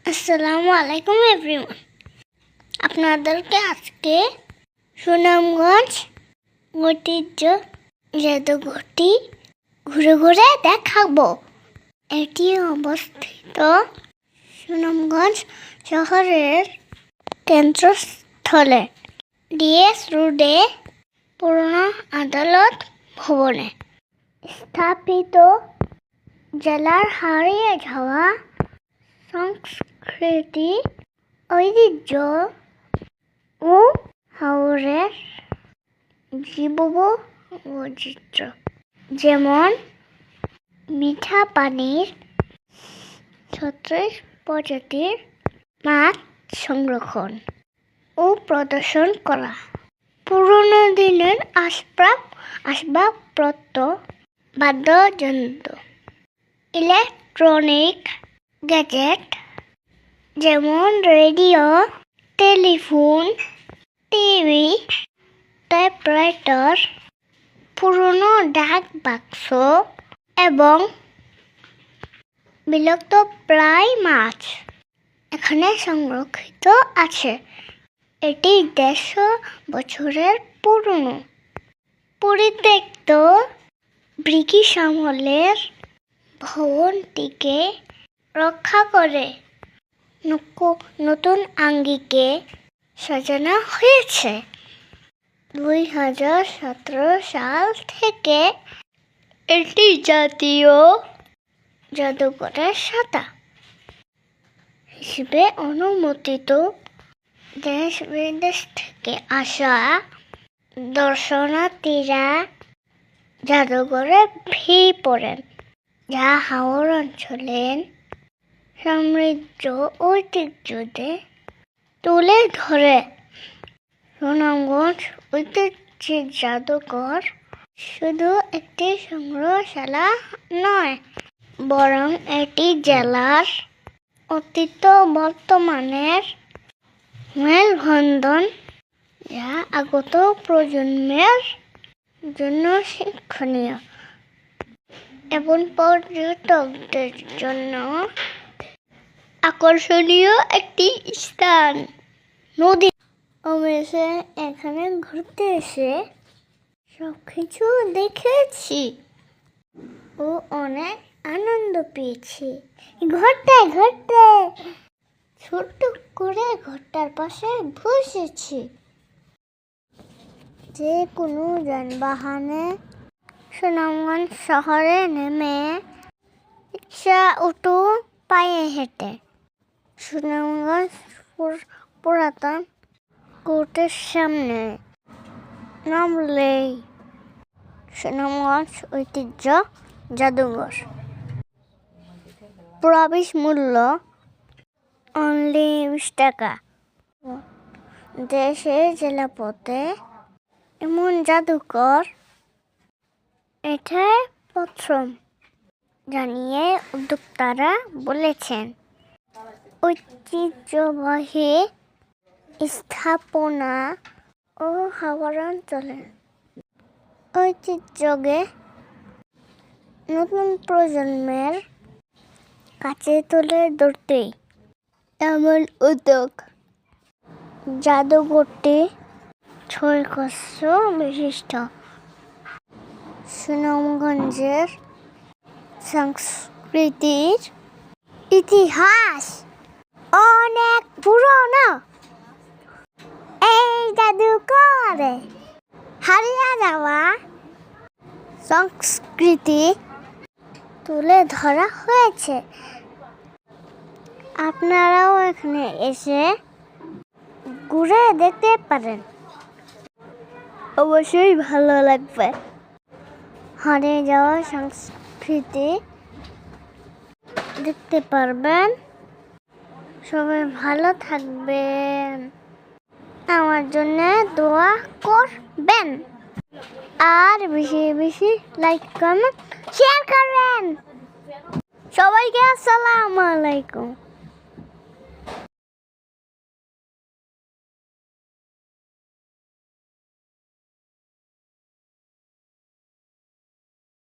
আসসালামু আলাইকুম এভরিওয়ান। আপনাদেরকে আজকে সুনামগঞ্জ ঐতিহ্য জাদুঘরটি ঘুরে ঘুরে দেখাবো। এটি অবস্থিত সুনামগঞ্জ শহরের কেন্দ্রস্থলে ডিএস রোডে পুরনো আদালত ভবনে স্থাপিত। জেলার হারিয়ে যাওয়া সংস্কৃতি, ঐতিহ্য ও হাওরের জীবব বৈচিত্র্য, যেমন মিঠা পানির 36 প্রজাতির মাছ সংরক্ষণ ও প্রদর্শন করা, পুরনো দিনের আসবাবপত্র, বাদ্যযন্ত্র, ইলেকট্রনিক গ্যাজেট যেমন রেডিও, টেলিফোন, টিভি, টাইপরাইটার, পুরনো ডাক বাক্স এবং বিলুপ্ত প্রায় মাছ এখানে সংরক্ষিত আছে। এটি 150 বছরের পুরনো পরিত্যক্ত ব্রিটিশ আমলের ভবনটিকে রক্ষা করে নতুন আঙ্গিকে সাজানো হয়েছে। 2017 সাল থেকে এটি জাতীয় জাদুঘরের শাখা হিসেবে অনুমোদিত। দেশ বিদেশ থেকে আসা দর্শনার্থীরা জাদুঘরে ভিড় পড়েন, যা হাওর অঞ্চলের সমৃদ্ধ ঐতিহ্যকে তুলে ধরে। সুনামগঞ্জ ঐতিহ্য জাদুঘর শুধু একটি সংগ্রহশালা নয়, বরং এটি জেলার অতীত বর্তমানের মেলবন্ধন, যা আগত প্রজন্মের জন্য শিক্ষণীয় এবং পর্যটকদের জন্য আকর্ষণীয় একটি স্থান। নদী অবশ্যই এখানে ঘুরতে এসে সবকিছু দেখেছি ও অনেক আনন্দ পেয়েছি। ঘুরতে ছোট্ট করে ঘরটার পাশে বসেছি। যে কোনো যানবাহনে সুনামগঞ্জ শহরে নেমে রিক্সা, অটো, পায়ে হেঁটে সুনামগঞ্জ পুরাতন কোর্টের সামনে নামলেই সুনামগঞ্জ ঐতিহ্য জাদুঘর। প্রবেশ মূল্য অনলি 20 টাকা। দেশে জেলাপথে এমন জাদুঘর এটাই প্রথম, জানিয়ে উদ্যোক্তারা বলেছেন। ঐতিহ্যবাহী স্থাপনা ও হাওর অঞ্চলের ঐতিহ্যকে নতুন প্রজন্মের কাছে তুলে ধরতেই এমন উদ্যোগ। জাদুঘরটি 6 কক্ষ বিশিষ্ট। সুনামগঞ্জের সংস্কৃতির ইতিহাস অনেক পুরনো। এই জাদুঘরে হারিয়ে যাওয়া সংস্কৃতি তুলে ধরা হয়েছে। আপনারাও এখানে এসে ঘুরে দেখতে পারেন, অবশ্যই ভালো লাগবে। হারিয়ে যাওয়া সংস্কৃতি দেখতে পারবেন। সবাই ভালো থাকবেন, আমার জন্য দোয়া করবেন, আর বেশি বেশি লাইক কমেন্ট শেয়ার করবেন। সবাইকে আসসালামু আলাইকুম।